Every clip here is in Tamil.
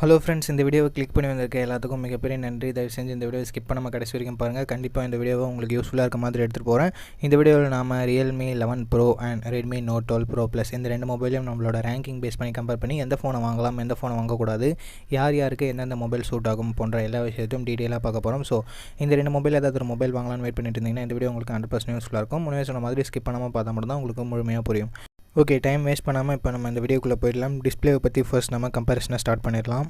ஹலோ ஃப்ரெண்ட்ஸ், இந்த வீடியோவை கிளிக் பண்ணி வந்திருக்க எல்லாத்துக்கும் மிகப்பெரிய நன்றி. தயவு செஞ்சு இந்த வீடியோவை ஸ்கிப் பண்ணாமல் கடைசி வரைக்கும் பாருங்கள். கண்டிப்பாக இந்த வீடியோவை உங்களுக்கு யூஸ்ஃபுல்லாக இருக்க மாதிரி எடுத்துகிட்டு போகிறேன். இந்த வீடியோவில் நாம் realme 11 Pro and redmi note 12 Pro Plus இந்த ரெண்டு மொபைலையும் நம்மளோட ரேங்கிங் பேஸ் பண்ணி கம்பேர் பண்ணி எந்த ஃபோனை வாங்கலாம், எந்த ஃபோனை வாங்கக்கூடாது, யாருக்கு எந்தெந்த மொபைல் சூட் ஆகும் போன்ற எல்லா விஷயத்தையும் டீட்டெயிலாக பார்க்க போகிறோம். ஸோ இந்த ரெண்டு மொபைல் ஏதாவது ஒரு மொபைல் வாங்கலாம்னு வெயிட் பண்ணிட்டு இருந்தீங்கன்னா இந்த வீடியோ உங்களுக்கு 100% யூஸ்ஃபுல்லாக இருக்கும். முன்னே சொன்ன மாதிரி ஸ்கிப் பண்ணாமல் பார்த்தா மட்டும் தான் உங்களுக்கு முழுமையாக புரியும். ஓகே, டைம் வேஸ்ட் பண்ணாமல் இப்போ நம்ம இந்த வீடியோக்குள்ளே போயிடலாம். டிஸ்பிளேவை பற்றி ஃபர்ஸ்ட் நம்ம கம்பேரிசனை ஸ்டார்ட் பண்ணிடலாம்.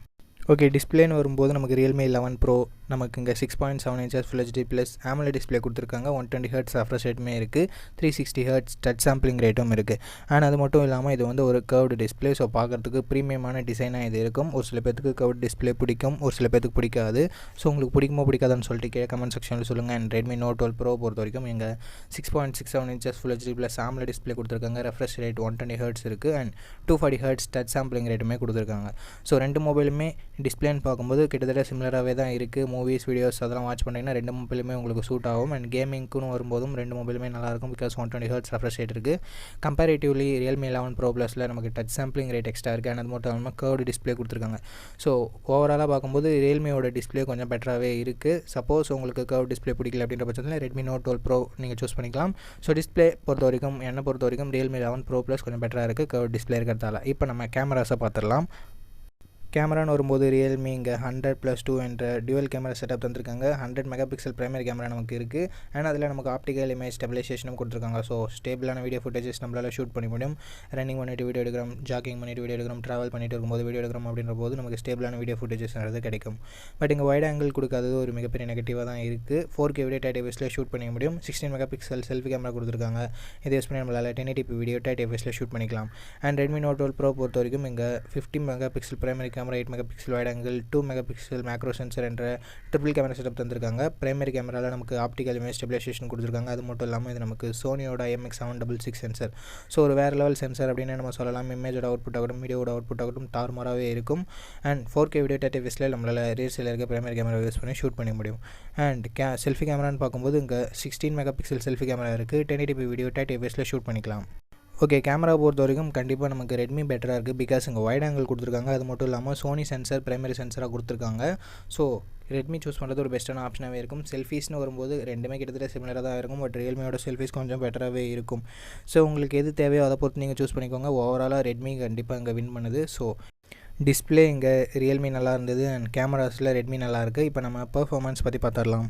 ஓகே, டிஸ்பிளேன்னு வரும்போது நமக்கு realme 11 Pro நமக்கு இங்கே 6.7 inches Full HD plus AMOLED display கொடுத்துருக்காங்க. 120 Hz ரெஃப்ரெஷ் ரேட்டுமே இருக்குது, 360 Hz டச் சாம்பிளிங் ரேட்டும் இருக்குது. அண்ட் அது மட்டும் இல்லாமல் இது வந்து ஒரு கர்வ்டு டிஸ்பிளே. ஸோ பார்க்குறதுக்கு ப்ரீமியமான டிசைனாக இது இருக்கும். ஒரு சில பேருக்கு கர்வ்டு டிஸ்பிளே பிடிக்கும், ஒரு சில பேருக்கு பிடிக்காது. ஸோ உங்களுக்கு பிடிக்குமோ பிடிக்காதான்னு சொல்லிட்டு கீழே கமெண்ட் செக்ஷனில் சொல்லுங்கள். அண்ட் redmi note 12 Pro பொறுத்த வரைக்கும் இங்கே 6.67 inches Full HD plus AMOLED display கொடுத்துருக்காங்க. ரெஃப்ரெஷ் ரேட் 120 Hz இருக்குது அண்ட் 240 Hz டச் சாம்பிளிங் ரேட்டுமே கொடுத்துருக்காங்க. ஸோ ரெண்டு மொபைலுமே டிஸ்பிளேன்னு பார்க்கும்போது கிட்டத்தட்ட சிமிலராகவே தான் இருக்குது. மூவிஸ், வீடியோஸ் அதெல்லாம் வாட்ச் பண்ணிங்கன்னா ரெண்டு மொபைலுமே உங்களுக்கு சூட் ஆகும். அண்ட் கேமிங்க்குன்னு வரும்போதும் ரெண்டு மொபைலுமே நல்லாயிருக்கும். பிகாஸ் 120 Hz ரெஃப்ரெஷ் ரேட் இருக்குது. கம்பேரிட்டிவ்லி realme 11 Pro Plusல நமக்கு டச் சாம்பிளிங் ரேட் எக்ஸ்ட்ரா இருக்குது. அண்ட் அது மட்டும் இல்லாமல் கர்வ்டு டிஸ்பிளே கொடுத்துருக்காங்க. ஸோ ஓவராலாக பார்க்கும்போது realmeயோட டிஸ்பிளே கொஞ்சம் பெட்டராகவே இருக்குது. சப்போஸ் உங்களுக்கு கர்வ் டிஸ்பிளே பிடிக்கல அப்படின்ற பட்சத்தில் redmi note 12 Pro நீங்கள் சூஸ் பண்ணிக்கலாம். ஸோ டிஸ்பிளே பொறுத்த வரைக்கும் என்னை பொறுத்த வரைக்கும் realme 11 Pro Plus கொஞ்சம் பெட்டராக இருக்குது கர்வ் டிஸ்பிளே இருக்கிறதால. இப்போ நம்ம கேமராஸை பார்த்துடலாம். கேமரான்னு வரும்போது realme இங்கே 100+2 என்ற டியூவல் கேமரா செட்டப் தந்திருக்காங்க. 100 மெகாபிக்சல் பிரைமரி கேமரா நமக்கு இருக்குது. அண்ட் அதில் நமக்கு ஆப்டிக்கல் இமேஜ் ஸ்டெபிலைசேஷனும் கொடுத்துருக்காங்க. ஸோ ஸ்டேபிளான வீடியோ ஃபுட்டேஜஸ் நம்மளால் ஷூட் பண்ண முடியும். ரன்னிங் பண்ணிட்டு வீடியோ எடுக்கிறோம், ஜாக்கிங் பண்ணிட்டு வீடியோ எடுக்கிறோம், ட்ராவல் பண்ணிட்டு இருக்கும்போது வீடியோ எடுக்கிறோம் அப்படின்ற போது நமக்கு ஸ்டேபிளான வீடியோ ஃபுட்டேஜஸ்ன்றது கிடைக்கும். பட் இங்கே வைட் ஆங்கிள் கொடுக்காதது ஒரு மிகப்பெரிய நெகட்டிவாக தான் இருக்குது. 4K வீடியோ டைட்டில் ஷூட் பண்ணிக்க முடியும். 16 மெகாபிக்சல் செல்ஃபி கேமரா கொடுத்துருக்காங்க. இதை யூஸ் பண்ணி நம்மளால் 1080p வீடியோ டைட்டில் ஷூட் பண்ணிக்கலாம். அண்ட் redmi note 12 Pro பொறுத்த வரைக்கும் இங்கே 50 megapixel primary camera, 8 megapixel wide angle, 2 megapixel macro sensor என்ற ட்ரிபிள் கேமரா செட்டப் தந்திருக்காங்க. பிரைமரி கேமராவில் நமக்கு ஆப்டிக்கல் இமேஜ் ஸ்டெபிலைசேஷன் கொடுத்துருக்காங்க. அது மட்டும் இல்லாமல் இது நமக்கு சோனியோட IMX766 சென்சர். ஸோ ஒரு வேறு லெவல் சென்சர் அப்படின்னு நம்ம சொல்லலாம். இமேஜோட அவுட்புட் ஆகட்டும், வீடியோட அவுட்புட் ஆகட்டும் தாறுமாறாகவே இருக்கும். அண்ட் 4K வீடியோ டைட்டில் நம்மளால் ரேஸில் இருக்க பிரைமரி கேமரா யூஸ் பண்ணி ஷூட் பண்ண முடியும். அண்ட் செல்ஃபி கேமரான்னு பார்க்கும்போது இங்கே 16 மெகாபிக்சல் செல்ஃபி கேமரா இருக்குது. 1080p வீடியோ டைட்டில் ஷூட் பண்ணிக்கலாம். ஓகே, கேமரா பொறுத்த வரைக்கும் கண்டிப்பாக நமக்கு ரெட்மி பெட்டராக இருக்குது. பிகாஸ் இங்கே வைட் ஆங்கிள் கொடுத்துருக்காங்க. அது மட்டும் இல்லாமல் சோனி சென்சர் பிரைமரி சென்சராக கொடுத்துருக்காங்க. ஸோ ரெட்மி சூஸ் பண்ணுறது ஒரு பெஸ்ட்டான ஆப்ஷனாகவே இருக்கும். செல்ஃபீஸ்னு வரும்போது ரெண்டுமே கிட்டத்தட்ட சிமிலராக தான் இருக்கும். பட் ரியல்மியோட செல்ஃபீஸ் கொஞ்சம் பெட்டராகவே இருக்கும். ஸோ உங்களுக்கு எது தேவையோ அதை பொறுத்து நீங்கள் சூஸ் பண்ணிக்கோங்க. ஓவராலாக ரெட்மி கண்டிப்பாக இங்கே வின் பண்ணுது. ஸோ டிஸ்பிளே இங்கே ரியல்மி நல்லா இருந்தது அண்ட் கேமராஸில் ரெட்மி நல்லாயிருக்கு. இப்போ நம்ம பெர்ஃபார்மன்ஸ் பற்றி பார்த்துடலாம்.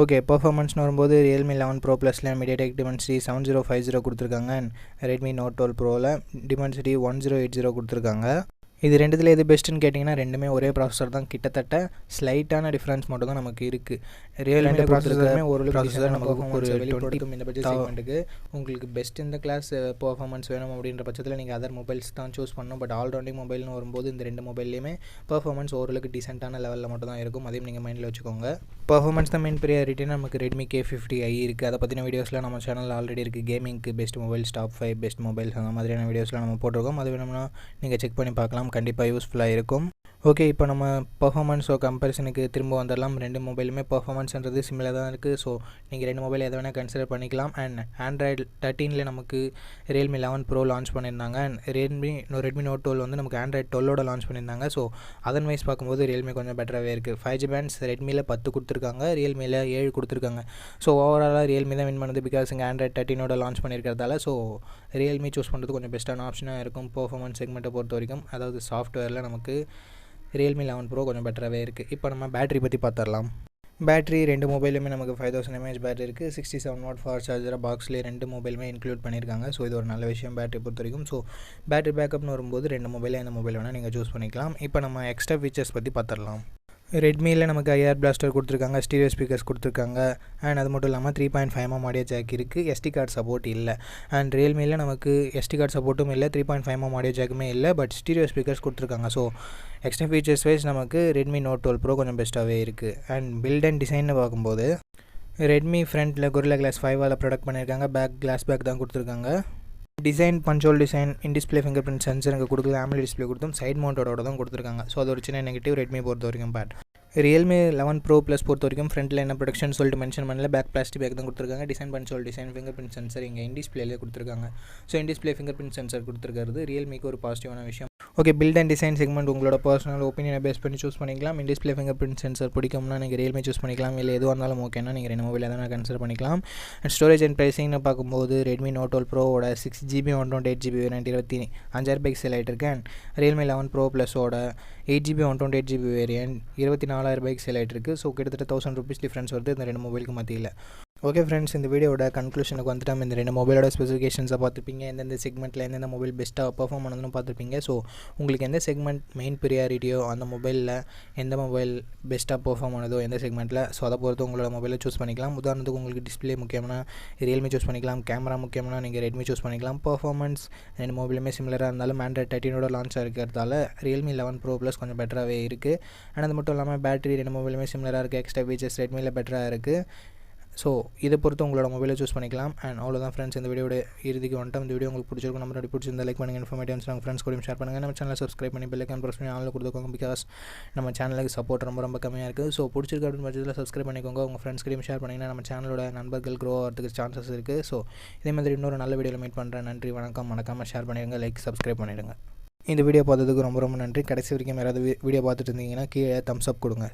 ஓகே, பெர்ஃபார்மன்ஸ்னு வரும்போது realme 11 Pro Plusல MediaTek Dimensity 7050 கொடுத்துருக்காங்க. அண்ட் redmi note 12 Proவில் Dimensity 1080 கொடுத்துருக்காங்க. இது ரெண்டுத்தில் எது பெஸ்ட்டுன்னு கேட்டிங்கன்னா ரெண்டுமே ஒரே ப்ராசஸர் தான். கிட்டத்தட்ட ஸ்லைட்டான டிஃப்ரென்ஸ் மட்டும் தான் நமக்கு இருக்குது. ரியல்மி ப்ராசஸருமே ஒரு ப்ராசஸர் நமக்கு ஒரு வெளிப்படுத்தும். இந்த பட்ஜெட் செக்மெண்ட்டுக்கு உங்களுக்கு பெஸ்ட் இந்த கிளாஸ் பெர்ஃபார்மன்ஸ் வேணும் அப்படின்ற பட்சத்தில் நீங்கள் அதர் மொபைல்ஸ் தான் சூஸ் பண்ணணும். பட் ஆல்ரவுண்டிங் மொபைல்னு வரும்போது இந்த ரெண்டு மொபைல்லையுமே பெர்ஃபார்மன்ஸ் ஓரளவுக்கு டீசெண்டான லெவலில் மட்டும் தான் இருக்கும். அதையும் நீங்கள் மைண்டில் வச்சுக்கோங்க. பெர்ஃபார்மன்ஸ் தான் மெயின் ப்ரியாரிட்டினா நமக்கு redmi K50i இருக்குது. அதை பற்றின வீடியோஸ்லாம் நம்ம சேனலில் ஆல்ரெடி இருக்குது. கேமிங்க்கு best mobiles, top 5 best mobiles அந்த மாதிரியான வீடியோஸ்லாம் நம்ம போட்டிருக்கோம். அது வேணும்னா நீங்கள் செக் பண்ணி பார்க்கலாம். கண்டிப்பாக யூஸ்ஃபுல்லாக இருக்கும். ஓகே, இப்போ நம்ம பர்ஃபார்மன்ஸோ கம்பேரிசனுக்கு திரும்ப வந்துடலாம். ரெண்டு மொபைலுமே பர்ஃபார்மன்ஸ்ன்றது சிமிலர் தான் இருக்குது. ஸோ நீங்கள் ரெண்டு மொபைல் எதை வேணால் கன்சிடர் பண்ணிக்கலாம். அண்ட் Android 13 நமக்கு realme 11 Pro லான்ச் பண்ணியிருந்தாங்க. அண்ட் redmi note 12 வந்து நமக்கு Android 12ஓட லான்ச் பண்ணியிருந்தாங்க. ஸோ அதன் வைஸ் பார்க்கும்போது realme கொஞ்சம் பெட்டராகவே இருக்குது. 5G பேண்ட்ஸ் ரெட்மியில் 10 கொடுத்துருக்காங்க, ரியல்மியில் 7 கொடுத்துருக்காங்க. ஸோ ஓவராலாக realme தான் வின் பண்ணுது. பிகாஸ் இங்கே Android 13ஓட லான்ச் பண்ணியிருக்கிறதால ஸோ realme சூஸ் பண்ணுறது கொஞ்சம் பெஸ்ட்டான ஆப்ஷனாக இருக்கும். பர்ஃபார்மன்ஸ் செக்மெண்ட்டை பொறுத்த வரைக்கும், அதாவது சாஃப்ட்வேரில் நமக்கு realme 11 Pro கொஞ்சம் பெட்டராகவே இருக்குது. இப்போ நம்ம பேட்டரி பற்றி பார்த்துடலாம். பேட்டரி ரெண்டு மொபைலுமே நமக்கு 5000 mAh பேட்டரி இருக்குது. 67 வாட் ஃபாஸ்ட் சார்ஜராக பாக்ஸ்லேயே ரெண்டு மொபைலுமே இன்க்ளூட் பண்ணியிருக்காங்க. ஸோ இது ஒரு நல்ல விஷயம் பேட்டரி பொறுத்த வரைக்கும். ஸோ பேட்டரி பேக்கப்னு வரும்போது ரெண்டு மொபைலில் எந்த மொபைல் வேணால் நீங்கள் சூஸ் பண்ணிக்கலாம். இப்போ நம்ம எக்ஸ்ட்ரா ஃபீச்சர்ஸ் பற்றி பார்த்துடலாம். ரெட்மியில் நமக்கு IR பிளாஸ்டர் கொடுத்துருக்காங்க, ஸ்டீரியோ ஸ்பீக்கர்ஸ் கொடுத்துருக்காங்க. அண்ட் அது மட்டும் இல்லாமல் 3.5mm ஆடியோ ஜாக் இருக்குது. SD கார்டு சப்போர்ட் இல்லை. அண்ட் ரியல்மியில் நமக்கு SD கார்டு சப்போர்ட்டும் இல்லை, 3.5mm ஆடியோ ஜாக்குமே இல்லை. பட் ஸ்டீரியோ ஸ்பீக்கர்ஸ் கொடுத்துருக்காங்க. ஸோ எக்ஸ்ட்ரா ஃபீச்சர்ஸ் வைஸ் நமக்கு redmi note 12 Pro கொஞ்சம் பெஸ்ட்டாகவே இருக்குது. அண்ட் பில்ட் அண்ட் டிசைன்னு பார்க்கும்போது ரெட்மி ஃப்ரண்ட்டில் Gorilla Glass 5ஆல் ப்ரொடக்ட் பண்ணியிருக்காங்க. கிளாஸ் பேக் தான் கொடுத்துருக்காங்க. Design punch hole design, in display finger print sensor இங்கே கொடுக்குது. AMOLED டிஸ்பிளே கொடுத்தும் சைட் மவுண்டோட தான் கொடுத்துருக்காங்க. ஸோ அது ஒரு சின்ன நெகட்டிவ் ரெட்மி பொறுத்த வரைக்கும். realme 11 Pro Plus பொறுத்த வரைக்கும் ஃப்ரண்ட்டில் என்ன ப்ரொடக்ஷன் சொல்லிட்டு மென்ஷன் பண்ணல. பேக் பிளாஸ்டிக் பேக் தான் கொடுத்துருக்காங்க. Design console design fingerprint sensor இங்கே இன்டிஸ்பிளேலே கொடுத்துருக்காங்க. So in display fingerprint sensor கொடுத்துருக்கிறது ரியல்மிக்கு ஒரு பாசிட்டிவான விஷயம். Okay, build and design segment உங்களோட பர்சனல் ஒப்பீனியனை பேஸ் பண்ணி சூஸ் பண்ணிக்கலாம். இன்டிஸ்பிளே ஃபிங்கர் பிரிண்ட் சென்சர் பிடிக்கும்னா நீங்கள் ரியல்மி சூஸ் பண்ணிக்கலாம். இல்லை எதுவாக இருந்தாலும் ஓகேனா நீங்கள் ரெண்டு மொபைல் எதனா கன்சிடர் பண்ணிக்கலாம். அண்ட் ஸ்டோரேஜ் அண்ட் ப்ரைஸிங்னு பார்க்கும்போது ரெட்மி நோட் 12 ப்ரோவோட 6GB 128GB வேரியன்ட் 25,000 சேல் ஆகிட்டு இருக்கு. அண்ட் ரியல்மி 11 Pro Plusஓட 8GB 128GB வேரியன்ட் 24,000 சேல் ஆகிட்டு இருக்கு. ஸோ கிட்டத்தட்ட 1000 rupees டிஃப்ரென்ஸ் வருது இந்த ரெண்டு மொபைலுக்கு மத்தியில். ஓகே ஃப்ரெண்ட்ஸ், இந்த வீடியோட கன்க்ளூஷனுக்கு வந்துட்டு இந்த ரெண்டு மொபைலோட ஸ்பெசிஃபிகேஷன்ஸை பார்த்துருப்பீங்க. எந்தெந்த செக்மெண்ட்டில் எந்தெந்த மொபைல் பெஸ்ட்டாக பர்ஃபார்ம் பண்ணணும்னு பார்த்துருப்பீங்க. ஸோ உங்களுக்கு எந்த செக்மெண்ட் மெயின் ப்ரியாரிட்டியோ அந்த மொபைலில் எந்த மொபைல் பெஸ்ட்டாக பர்ஃபார்ம் ஆனதோ எந்த செக்மெண்ட்டில், ஸோ அதை பொறுத்து உங்களோட மொபைலை சூஸ் பண்ணிக்கலாம். உதாரணத்துக்கு உங்களுக்கு டிஸ்பிளே முக்கியம்னா ரியல்மி சூஸ் பண்ணிக்கலாம். கேமரா முக்கியம்னா நீங்கள் ரெட்மி சூஸ் பண்ணிக்கலாம். பர்ஃபார்மன்ஸ் ரெண்டு மொபைலுமே சிமிலராக இருந்தாலும் ஆண்ட்ராய்ட் 13 லான்ச் இருக்கிறதால ரியல்மி 11 Pro Plus கொஞ்சம் பெட்டராகவே இருக்குது. அண்ட் அது மட்டும் இல்லாமல் பேட்டரி ரெண்டு மொபைலுமே சிமிலராக இருக்குது. எக்ஸ்ட்ரா ஃபீச்சர்ஸ் ரெட்மியில் பெட்டராக இருக்குது. ஸோ இதை பொறுத்து உங்களோட மொபைலை சூஸ் பண்ணிக்கலாம். அண்ட் அவ்வளோதான் ஃப்ரெண்ட்ஸ், இந்த வீடியோட இறுதிக்கு வந்துட்டு இந்த வீடியோ உங்களுக்கு பிடிச்சிருக்கும். நம்ம பிடிச்சிருந்தா லைக் பண்ணுங்கள், இன்ஃபர்மேட்டிவ்ஸ் நாங்கள் ஃப்ரெண்ட்ஸ் கூட ஷேர் பண்ணுங்கள். நம்ம சேனலை சப்ஸ்கிரைப் பண்ணி பெல் ஐக்கான் ப்ரெஸ் பண்ணி ஆன்லைன் கொடுத்துக்கோங்க. பிகாஸ் நம்ம சேனலுக்கு சப்போர்ட் ரொம்ப கம்மியாக இருக்குது. ஸோ பிடிச்சிருக்கு அப்படின்னு பட்சத்தில் சப்ஸ்கிரைப் பண்ணிக்கோங்க. உங்கள் ஃப்ரெண்ட்ஸ் கூடயும் ஷேர் பண்ணிங்கன்னா நம்ம சேனலோட நண்பர்கள் க்ரோ ஆகிறதுக்கு சான்சஸ் இருக்குது. ஸோ இதே மாதிரி இன்னொரு நல்ல வீடியோவில் மீட் பண்ணுறேன். நன்றி, வணக்கம். மறக்காமல் ஷேர் பண்ணிடுங்க, லைக் சப்ஸ்கிரைப் பண்ணிடுங்க. இந்த வீடியோ பார்த்ததுக்கு ரொம்ப நன்றி. கடைசி வரைக்கும் யாராவது வீடியோ பார்த்துட்டு இருந்தீங்கன்னா கீழே தம்ஸ் அப் கொடுங்க.